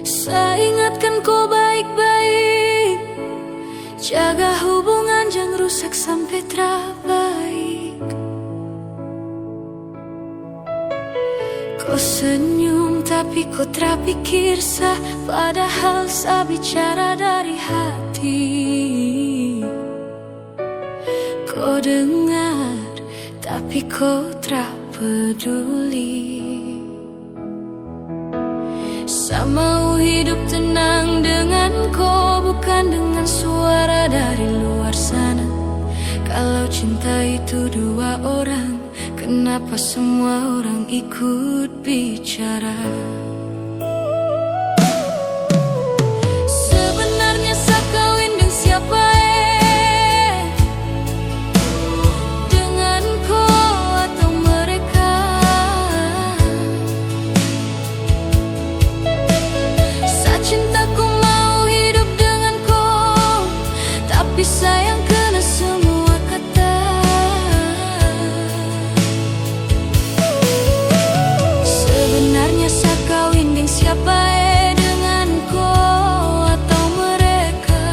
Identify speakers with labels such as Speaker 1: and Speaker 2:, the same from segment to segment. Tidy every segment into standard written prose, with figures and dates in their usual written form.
Speaker 1: Saya ingatkan kau baik-baik, jaga hubungan jangan rusak sampai terbaik. Kau senyum tapi kau terpikir sah, padahal saya bicara dari hati. Kau dengar tapi kau tak peduli. Saya mau hidup tenang dengan kau, bukan dengan suara dari luar sana. Kalau cinta itu dua orang, kenapa semua orang ikut bicara? Sebenarnya saya kawin dengan siapa? Dengan kau atau mereka? Saya cintaku mau hidup dengan kau, tapi sayang kena semua kata. Sebenarnya saya kawin dengan siapa? Dengan kau atau mereka?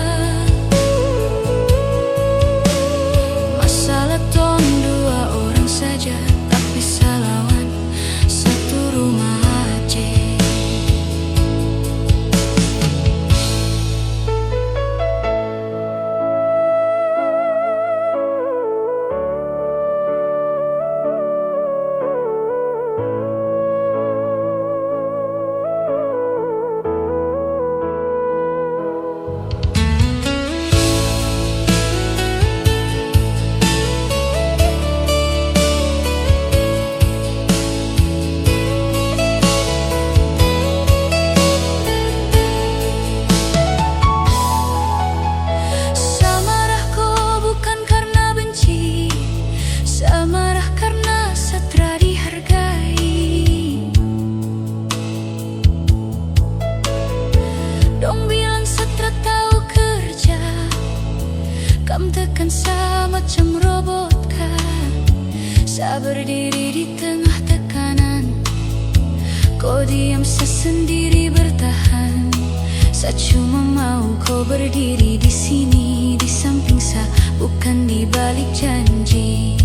Speaker 1: Masalah ton dua orang saja, tapi saya lawan satu rumah aja. Saya marah kau bukan karena benci, saya marah karena saya tak dihargai. Dong bilang saya tak tahu kerja, kamu tekan saya macam robot kan. Saya berdiri di tengah tekanan, kau diam saya sendiri bertahan. Saya cuma mau kau berdiri di sini, di samping saya, bukan di balik janji.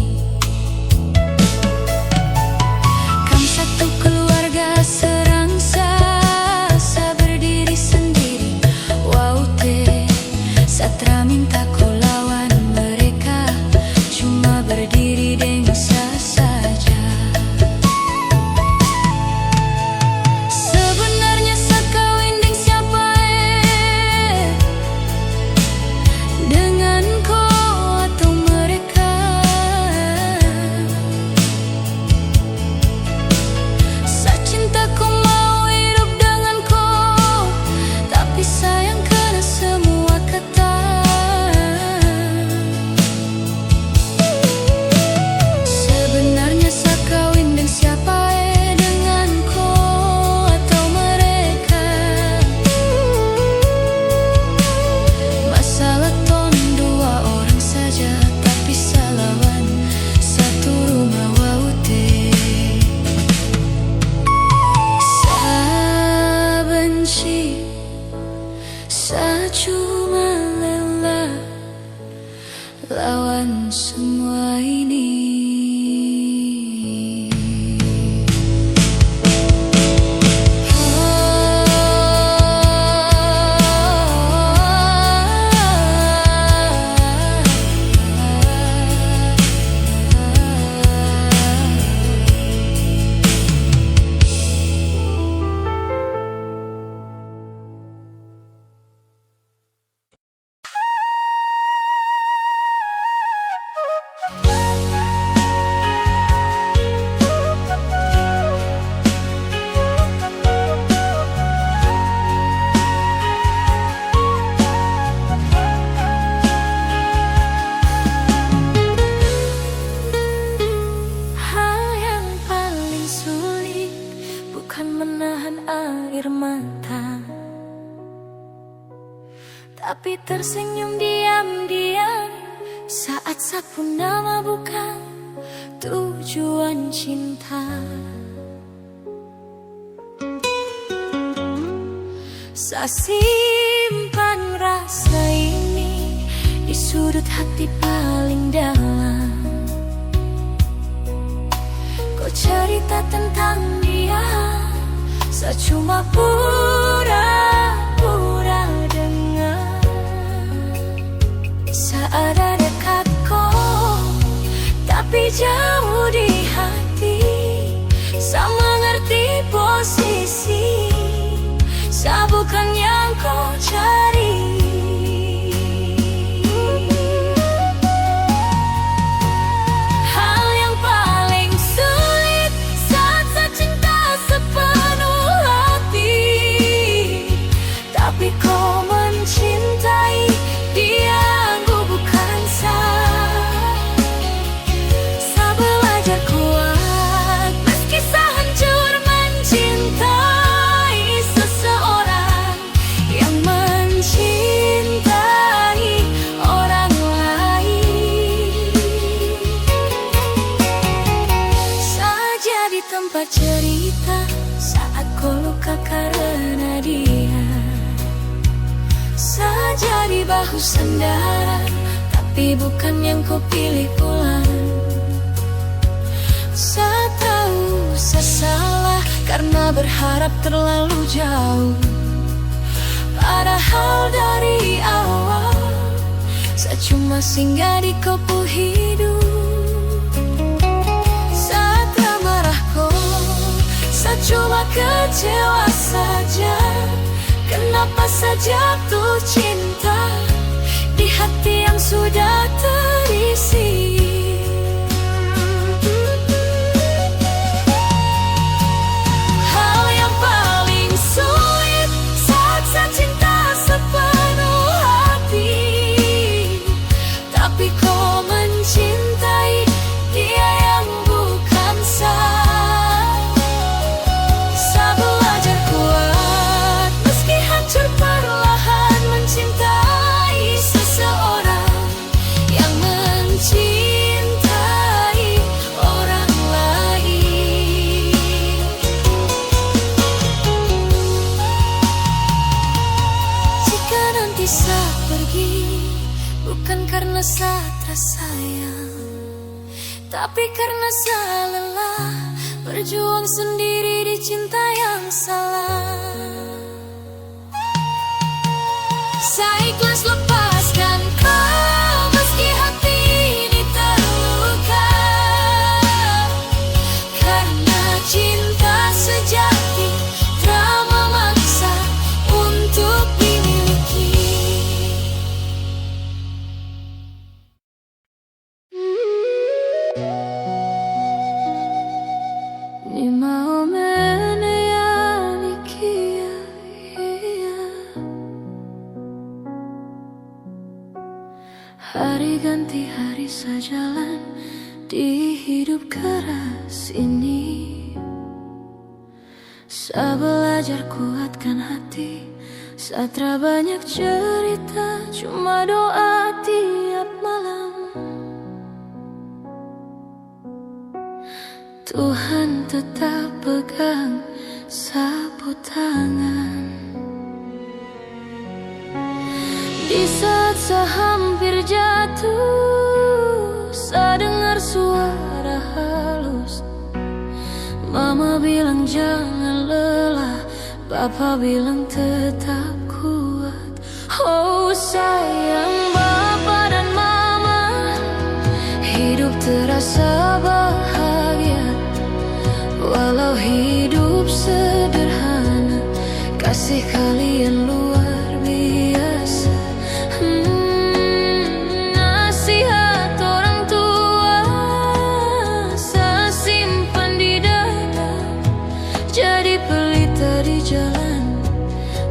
Speaker 1: Kamu satu keluarga serang saya berdiri sendiri. Wow teh, saya tak minta kau lawan mereka, cuma berdiri dengan saya saja. Sebenarnya saya kawin dengan siapa? Dengan kau atau mereka? Saya cintaku mau hidup dengan kau, tapi sayang kena semua kata. Sebenarnya saya kawin dengan siapa? Dengan kau atau mereka? Masalah ton dua orang saja, tapi saya lawan satu rumah. Wow teh, saya benci, saya cuma lelah lawan semua ini. Hal yang paling sulit bukan menahan air mata, tapi tersenyum diam-diam saat sapu nama bukan tujuan cinta. Saya simpan rasa ini di sudut hati paling dalam. Kau cerita tentang dia, saya cuma pura-pura dengar. Saya ada dekat kau, tapi jauh di hati. Saya mengerti posisi, saya bukan yang kau cari. Hal yang paling sulit saat saya cinta sepenuh hati, tapi kau mencintai dia, aku bukan saya. Saya belajar kuat meski saya hancur mencintai seseorang yang mencintai orang lain. Saya jadi tempat cerita saat kau luka karena dia. Saya jadi bahu sandaran, tapi bukan yang kau pilih pulang. Saya tahu saya salah karena berharap terlalu jauh. Padahal dari awal saya cuma singgah di kopu hidup. Saya tak marah kok, saya cuma kecewa saja. Kenapa saya jatuh cinta di hati yang sudah terisi? Hal yang paling sulit saat saya cinta sepenuh hati, tapi kau mencintai dia yang bukan saya. Saya belajar kuat meski hancur perlahan mencintai seseorang yang mencintai orang lain. Jika nanti saya pergi, bukan karena saya tak sayang, tapi karena saya lelah berjuang sendiri di cinta yang salah. Saya ikhlas lepaskan kau meski hati ini terluka, karena cinta sejati tak memaksa untuk dimiliki. Ni mau menayanikia, hari ganti hari saya jalan di hidup keras ini. Saya belajar kuatkan hati, saya tak banyak cerita, cuma doa tiap malam. Tuhan tetap pegang sapu tangan. Di saat saya hampir jatuh, saya dengar suara halus. Mama bilang jangan lelah, Papa bilang tetap kuat. Oh sayang Papa dan Mama, hidup terasa bahagia. Walau hidup sederhana, kasih kalian luar biasa. Nasihat orang tua saya simpan di dada, jadi pelita di jalan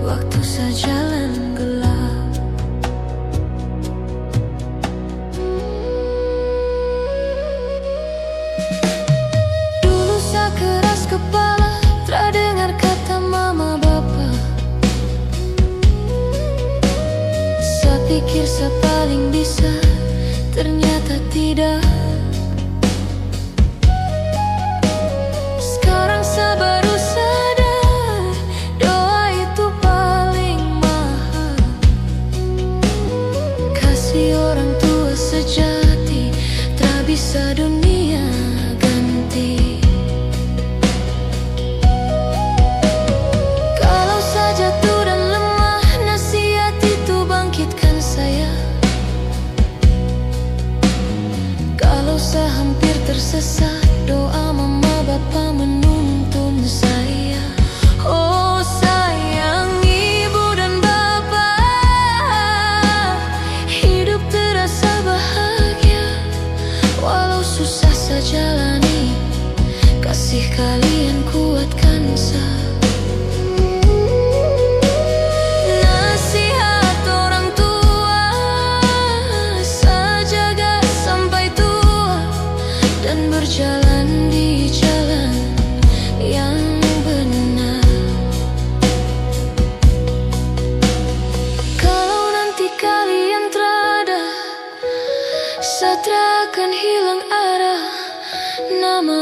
Speaker 1: waktu saya jalan gelap. Dulu saya keras kepala, tak dengar kata mama bapa. Saya pikir saya paling bisa, ternyata tidak. Sekarang saya baru sadar, doa itu paling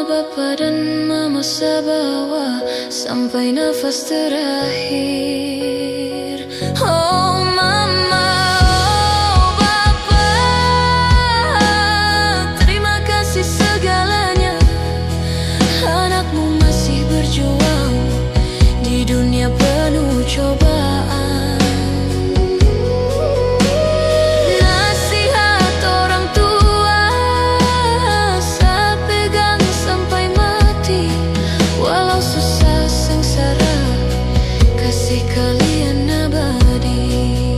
Speaker 1: Bapa dan Mama Sabawa sampai nafas terakhir. Oh Mama, oh Bapa, terima kasih segalanya. Anakmu masih berjuang di dunia penuh cobaan. Nasihat orang tua saya pegang sampai mati. Walau susah sengsara, kasih kalian abadi.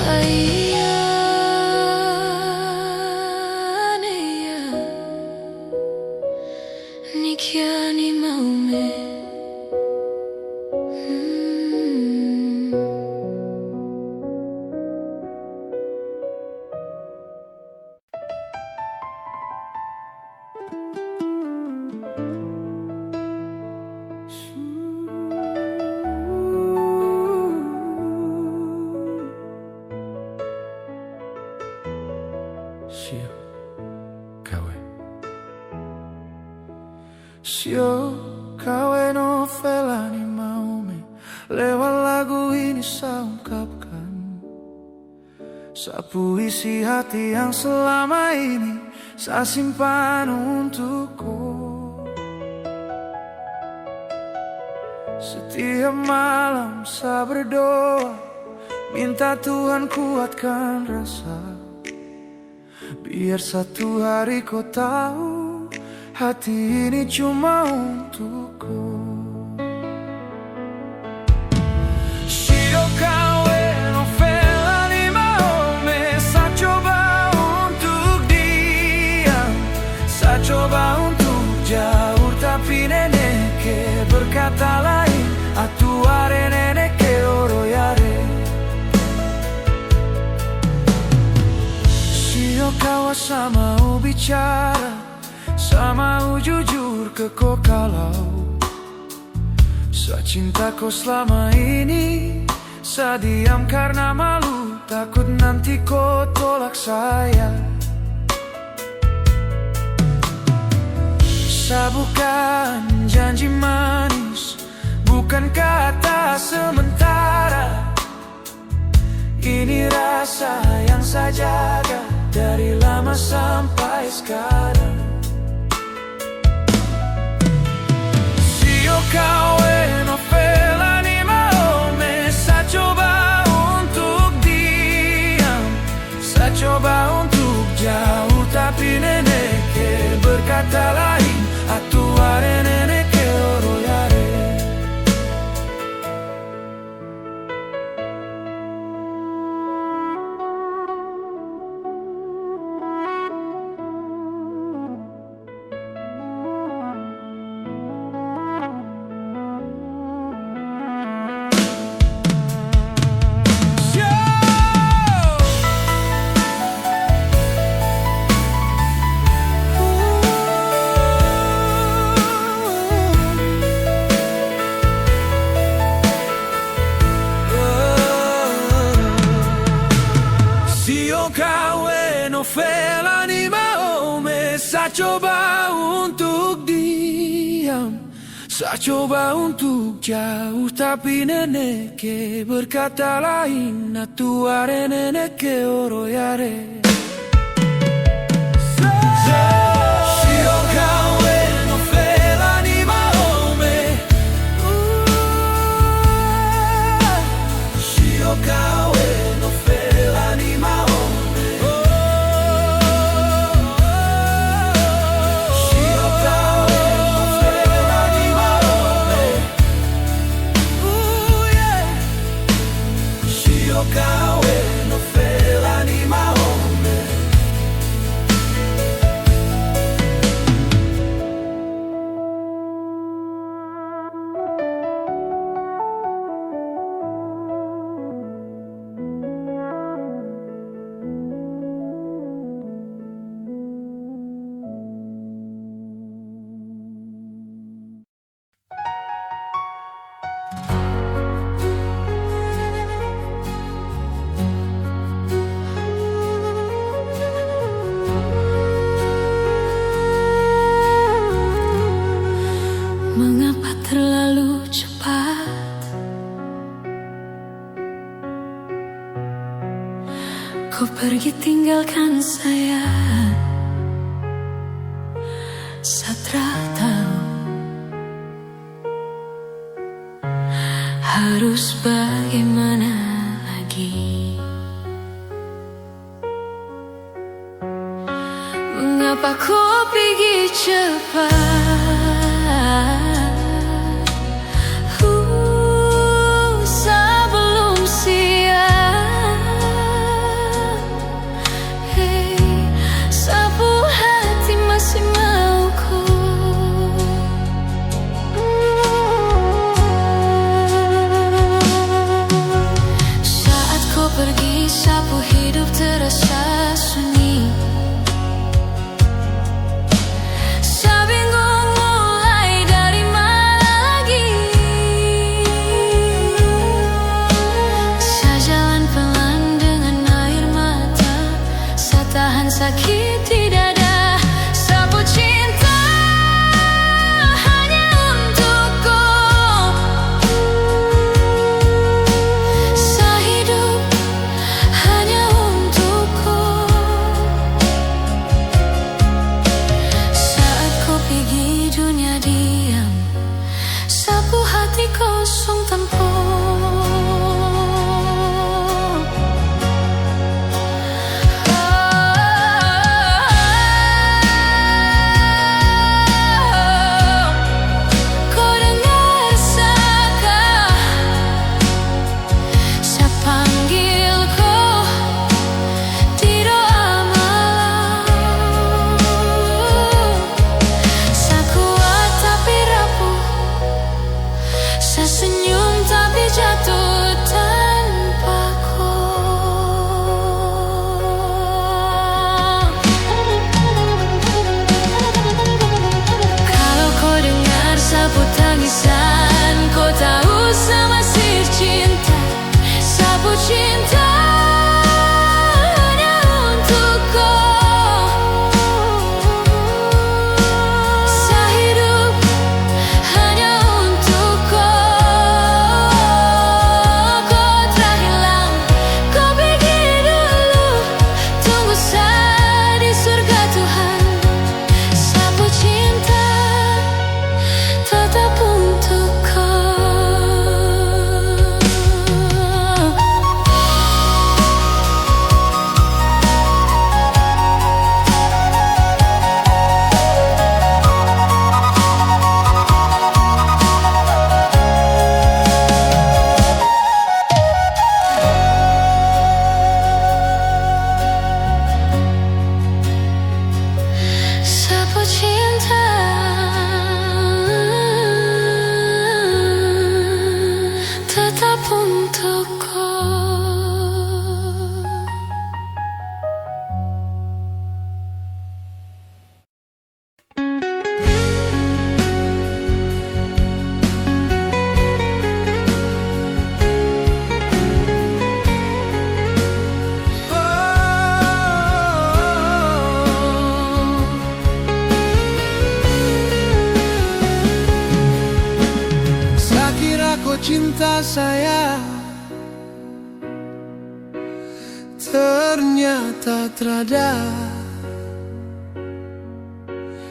Speaker 1: Ayah, Nea, Nikiani Maume.
Speaker 2: Sio kawe novela ni maume. Lewat lagu ini saya ungkapkan sepuisi hati yang selama ini saya simpan untukku. Setiap malam saya berdoa, minta Tuhan kuatkan rasa, biar satu hari kau tahu hati ini cuma untukku. Sio kawe novela ni maume. Saya coba untuk diam, saya coba untuk jauh, tapi nenek berkata lain. Atuare nenek oro yare. Sio kawa sama bicara, sama jujur ke kau kalau saya cinta kau selama ini. Saya diam karena malu, takut nanti kau tolak saya. Saya bukan janji manis, bukan kata sementara. Ini rasa yang saya jaga dari lama sampai sekarang. Kawe novela ni maume. Saya coba untuk diam, saya coba untuk jauh, tapi nenek berkata lain. Atuare nenek oro yare. Kawe novela ni maume. Saya coba untuk diam, saya coba untuk jauh, tapi nenek berkata lain. Atuare nenek oro yare. Sio kawe novela ni maume. Sio kawe novela ni maume. Kawe novela ni maume.
Speaker 1: terlalu cepat. Kau pergi tinggalkan saya. Satra tahu harus bagaimana lagi. Mengapa kau pergi cepat? Sebelum siang. Hey, sapu hati masih mau ku. Saat kau pergi, sapu hidup terasa sunyi. Sakit di dada, sapu cinta hanya untukku. Sehidup hanya untukku. Saat kau pergi dunia diam, sapu hati kosong tanpa. Senyum tapi jatuh tanpa kau. Kalau kau dengar sapu tangisan, kau tahu sama si cinta. Sapu cinta hanya untukku. Sehidup hanya untukku. Tetap untukku.
Speaker 2: Cinta saya ternyata terada.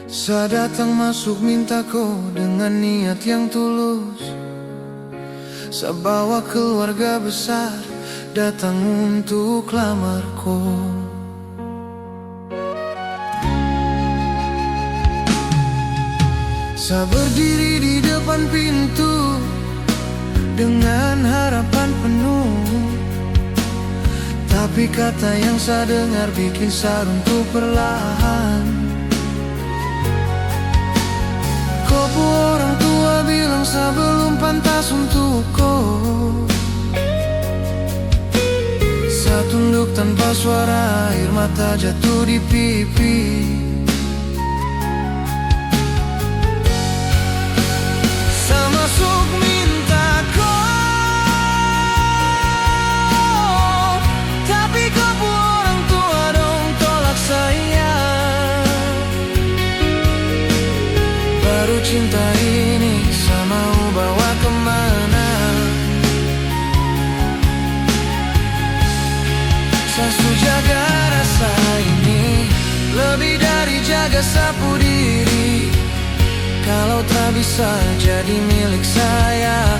Speaker 2: Saya datang masuk minta kau dengan niat yang tulus. Saya bawa keluarga besar datang untuk lamar kau. Saya berdiri di depan pintu dengan harapan penuh, tapi kata yang saya dengar bikin saya runtuh perlahan. Kau orang tua bilang saya belum pantas untuk kau. Saya tunduk tanpa suara, air mata jatuh di pipi. Saya masuk minta cinta ini sama jaga sapu diri. Kalau tak bisa jadi milik saya,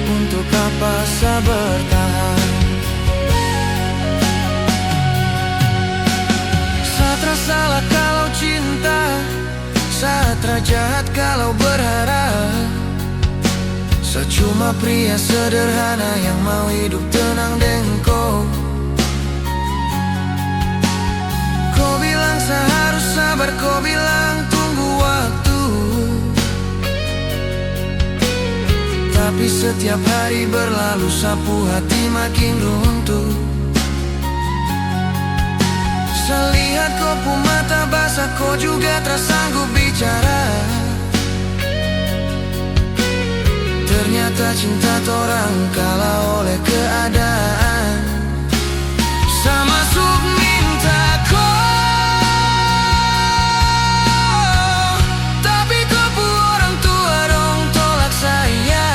Speaker 2: untuk apa saya bertahan? Saya salah kalau cinta, saya jahat kalau berharap. Saya cuma pria sederhana yang mau hidup tenang dengan kau. Kau bilang saya harus sabar, kau bilang tunggu waktu. Tapi setiap hari berlalu, sapu hati makin runtuh. Saya lihat kau pun mata basah, kau juga tak sanggup bicara. Ternyata cinta orang kalah oleh keadaan. Saya masuk minta kau, tapi kau pun orang tua dong tolak saya.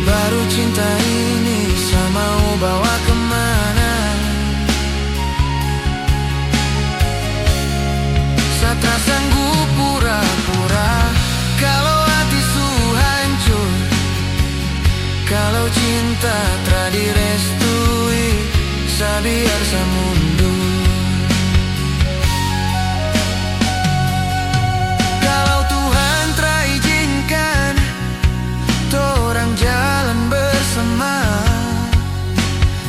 Speaker 2: Baru cinta ini saya mau bawa kemana? Saya tak sanggup pura-pura kalau hati su hancur, kalau cinta tak direstui, saya biar saya mundur. Kalau Tuhan tak izinkan torang jalan bersama,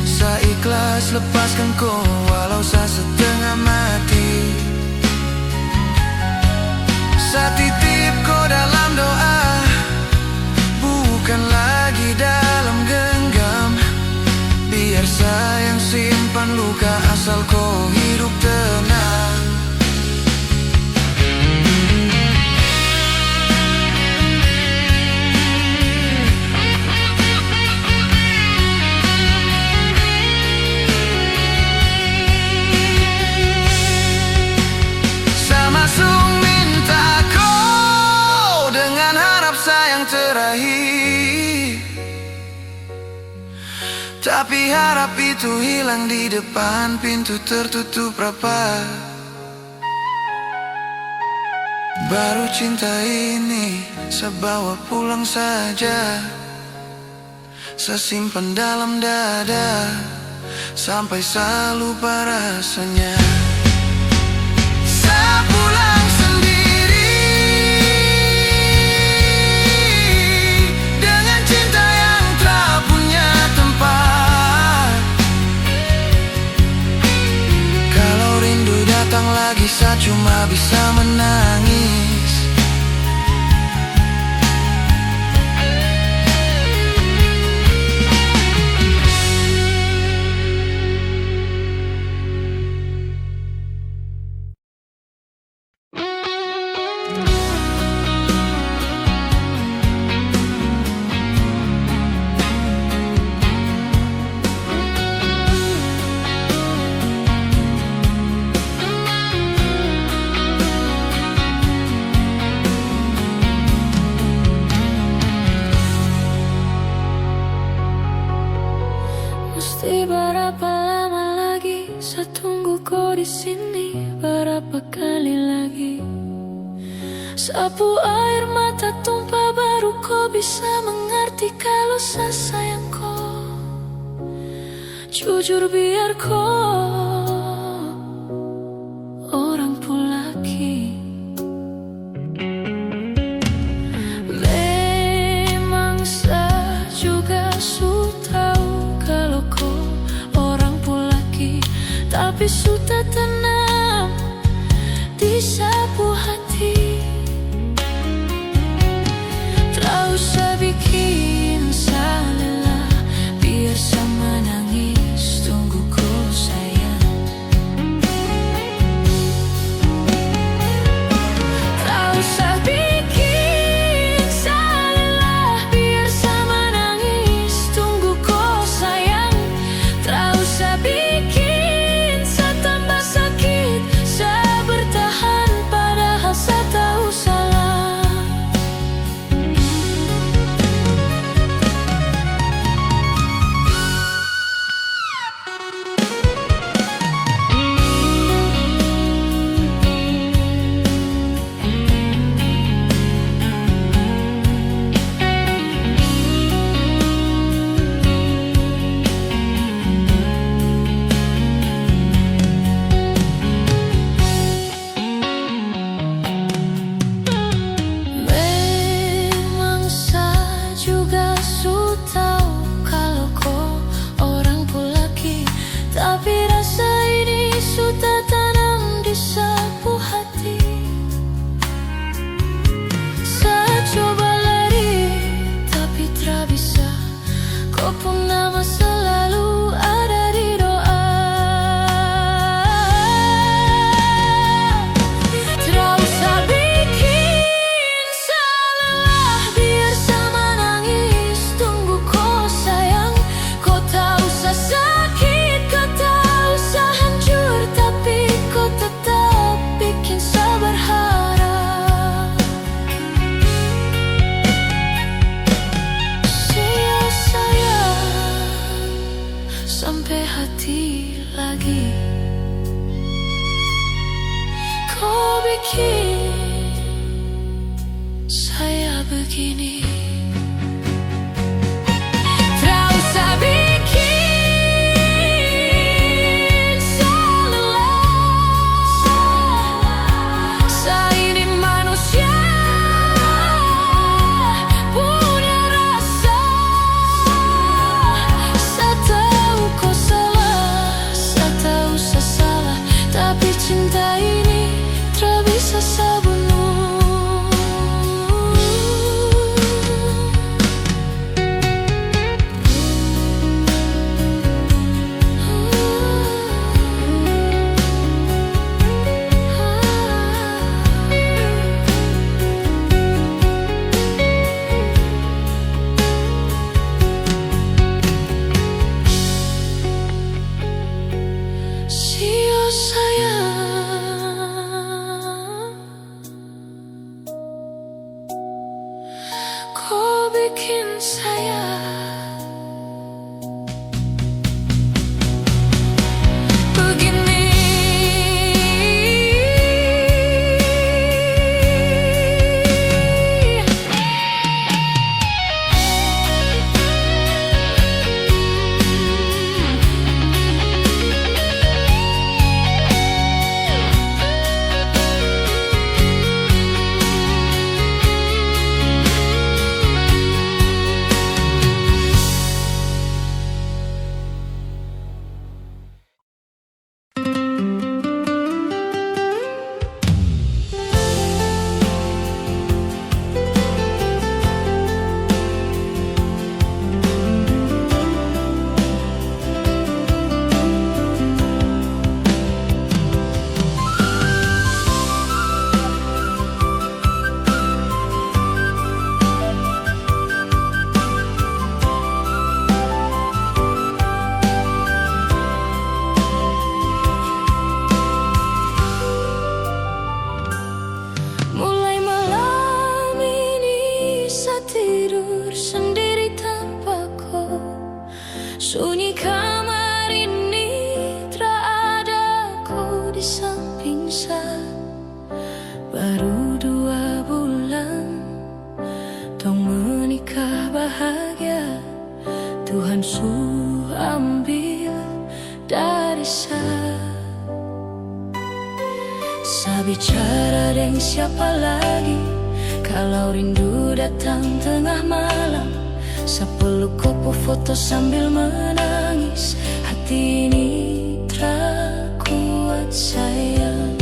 Speaker 2: saya ikhlas lepaskan kau walau saya setengah mati. Saya titip kau dalam doa, bukan lagi dalam genggam. Biar saya yang simpan luka asal kau hidup tenang. Saya masuk minta kau dengan harap sayang terakhir, tapi harap itu hilang di depan pintu tertutup rapat. Baru cinta ini saya bawa pulang saja, saya simpan dalam dada sampai saya lupa rasanya. Saya pulang sendiri dengan cinta yang tak punya tempat. Kalau rindu datang lagi, saya cuma bisa menangis. Mesti berapa lama lagi saya tunggu kau di sini? Berapa kali lagi sapu air mata tumpah baru kau bisa mengerti kalau saya sayang kau. Jujur biar kau orang pulaki. Memang saya juga tahu kalau kau orang pulaki, tapi sudah tenang di sapu hati. Tak usah bikin saya lelah, biar saya menangis tunggu kau sayang. Tak usah bikin saya lelah, biar saya menangis tunggu kau sayang. Tak usah bikin saya tambah
Speaker 1: bikin saya begini? Tak usah bikin saya lelah. Saya ini manusia punya rasa. Saya tahu kau salah, saya tahu saya salah, tapi cinta ini tak bisa saya bunuh. Sio sayang, kau bikin saya begini. Mulai malam ini saya tidur sendiri tanpa kau. Sunyi kamar ini tak ada kau di samping saya. Baru 2 bulan tong menikah bahagia. Tuhan sudah ambil dari saya. Saya bicara dengan siapa lagi kalau rindu datang tengah malam? Saya peluk kopo foto sambil menangis. Hati ini tak kuat sayang.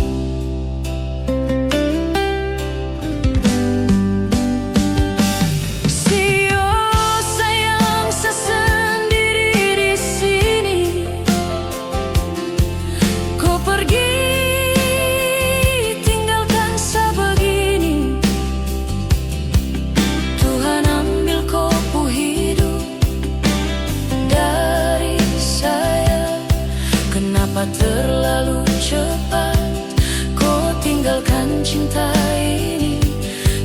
Speaker 1: Sio sayang, saya sendiri di sini. Kau pergi terlalu cepat kau tinggalkan cinta ini.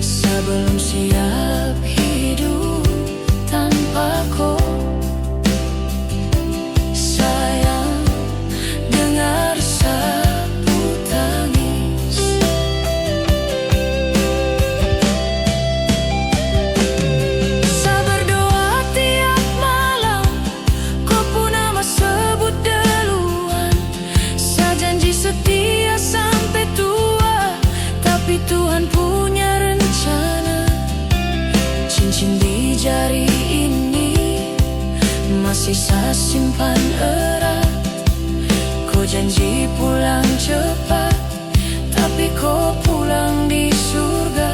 Speaker 1: Sebelum siap hidup tanpa kau. Sayang, dengar sapu tangis. Saya berdoa tiap malam, kau pun nama sebut setia sampai tua, tapi Tuhan punya rencana. Cincin di jari ini masih saya simpan erat. Kau janji pulang cepat, tapi kau pulang di surga.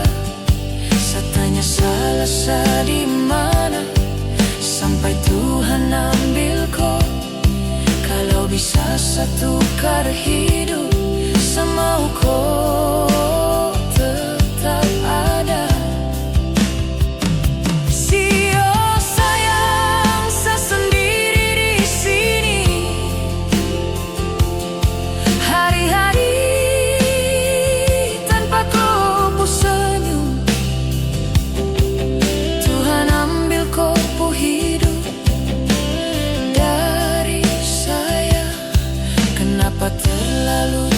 Speaker 1: Saya tanya salah saya di mana sampai Tuhan ambil kau. Kalau bisa saya tukar hidup, saya mau kau tetap ada. Sio sayang, saya sendiri di sini. Hari-hari tanpa kau pun senyum. Tuhan ambil kau pun hidup dari saya. Kenapa terlalu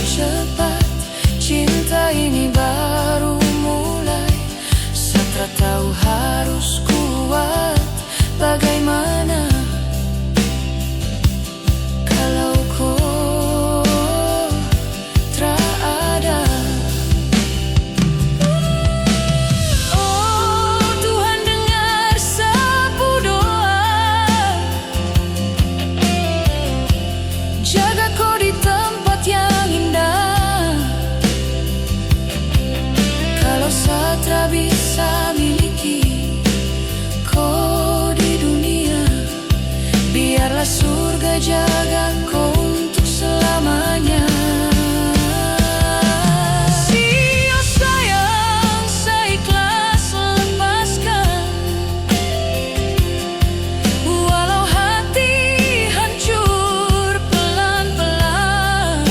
Speaker 1: jaga kau untuk selamanya. Siyo sayang, saya ikhlas lepaskan, walau hati hancur pelan-pelan.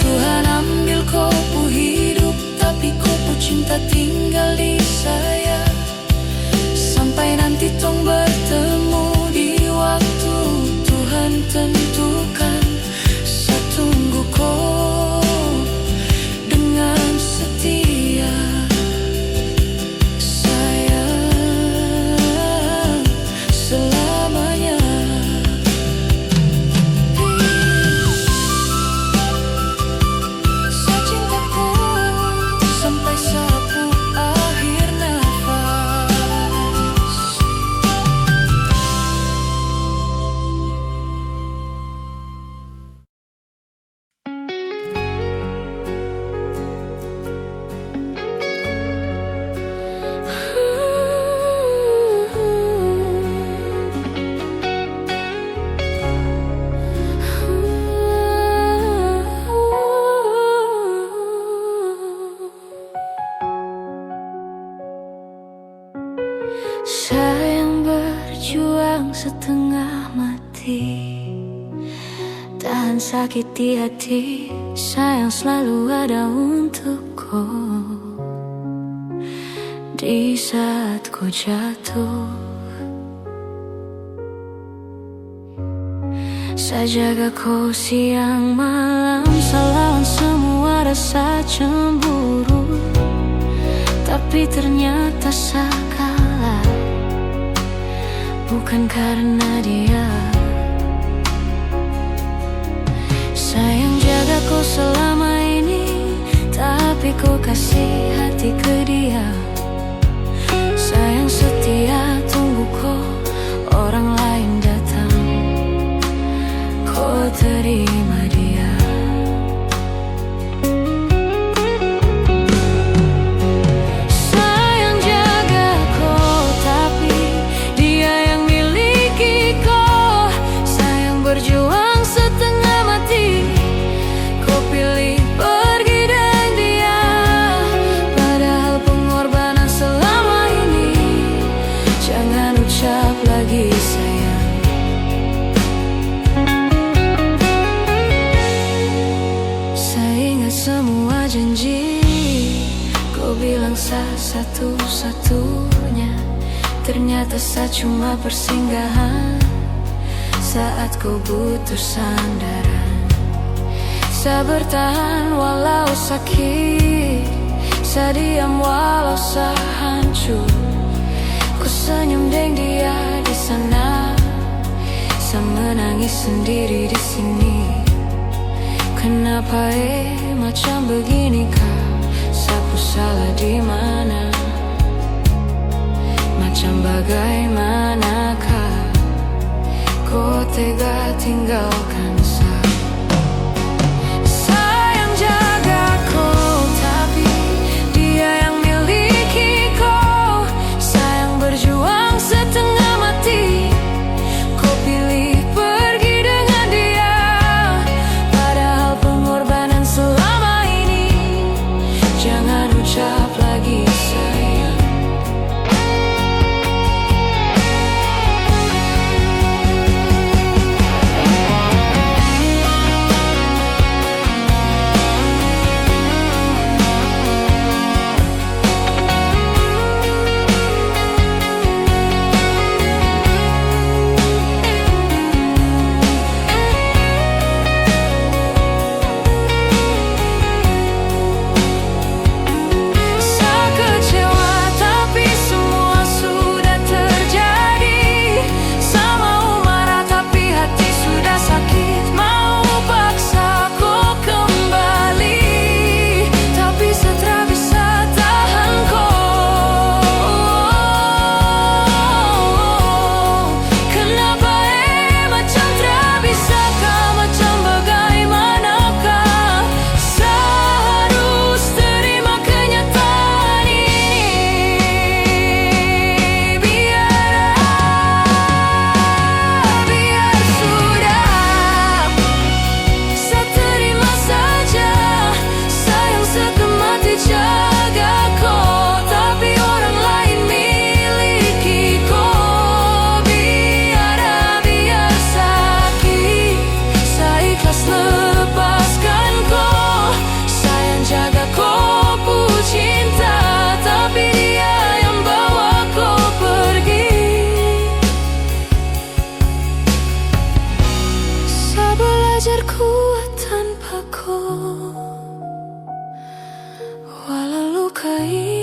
Speaker 1: Tuhan ambil kopu hidup, tapi kopu cinta tinggal di saya. Sampai nanti tong bertemu di waktu Tuhan tentukan, saya tunggu kau dengan setia. Sayang, selamanya. Saya cinta kau sampai sapu akhir nafas. Sayang berjuang setengah mati, tahan sakit di hati. Sayang selalu ada untukku di saat kau jatuh. Saya jaga kau siang malam, saya lawan semua rasa cemburu, tapi ternyata saya kalah, bukan karena dia. Sayang jaga kau selama ini, tapi kau kasih hati ke dia. Sayang setia tunggu kau orang lain datang, kau terima dia. Sayang jaga kau, tapi dia yang miliki kau. Sayang berjuang setengah mati, kau pilih pergi dengan dia. Padahal pengorbanan selama ini, jangan ucap lagi sayang. Saya ingat semua janji, kau bilang saya satu-satunya. Ternyata saya cuma persinggahan saat kau butuh sandaran. Saya bertahan walau sakit, saya diam walau saya hancur. Ku senyum dengan dia di sana, saya menangis sendiri di sini. Kenapa macam begini kah? Sapu salah di mana? Macam bagaimanakah kau tega tinggalkan saya? Sayang jaga kau, tapi dia yang miliki kau. Sayang berjuang setengah mati, kau pilih pergi dengan dia. Padahal pengorbanan selama ini, jangan ucap lagi sayang.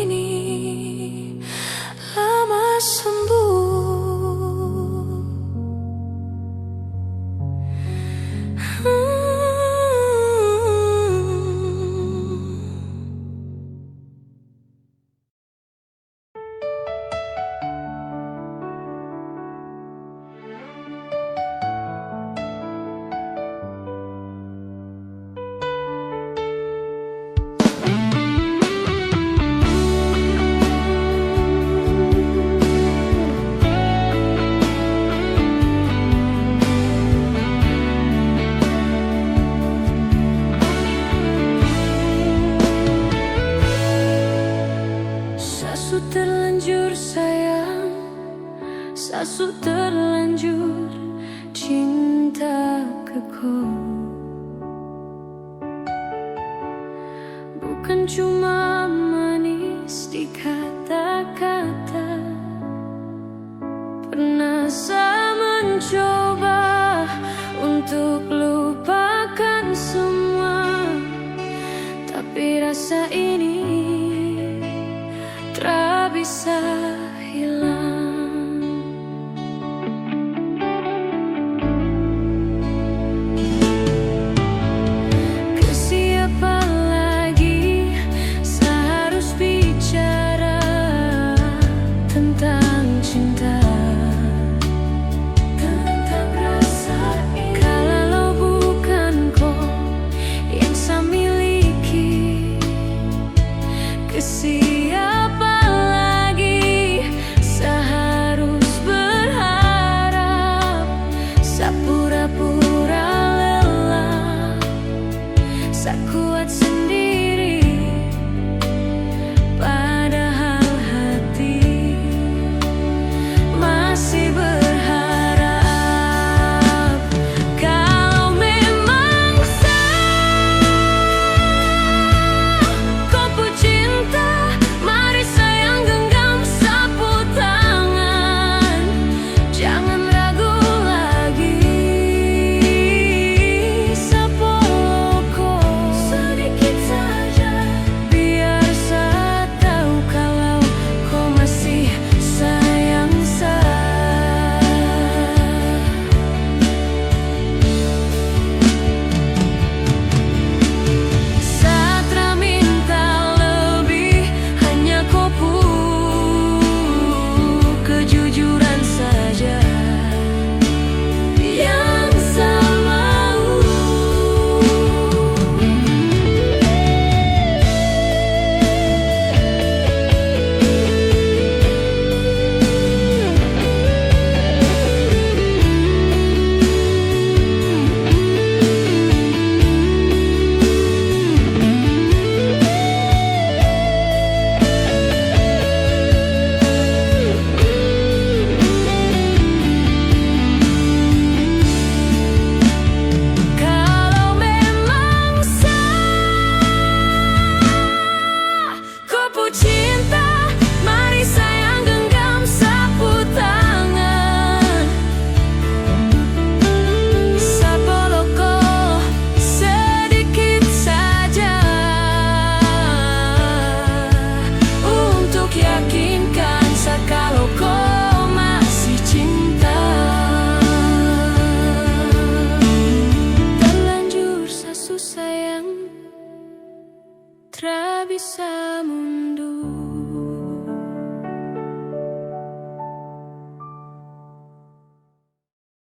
Speaker 1: ini lama sembuh. Sasu terlanjur sayang, sasu terlanjur cinta ke kau. Bukan cuma manis di kata-kata, pernah saya mencoba untuk lupakan semua, tapi rasa ini tak bisa hilang. Ke siapa lagi saya harus bicara tentang cinta, tentang rasa ini, kalau bukan kau yang saya miliki. Ke siapa pura-pura lelah, saya kuat sendiri, padahal hati masih berharap. Kalau memang kau pun cinta, mari sayang genggam sapu tangan, jangan ragu lagi. Kejujuran saja yang saya mau. Cinta, mari sayang genggam sapu tangan, sapoloko sedikit saja untuk yakinkan saya kalau kau masih cinta. Terlanjur sasu sayang, tak bisa mundur.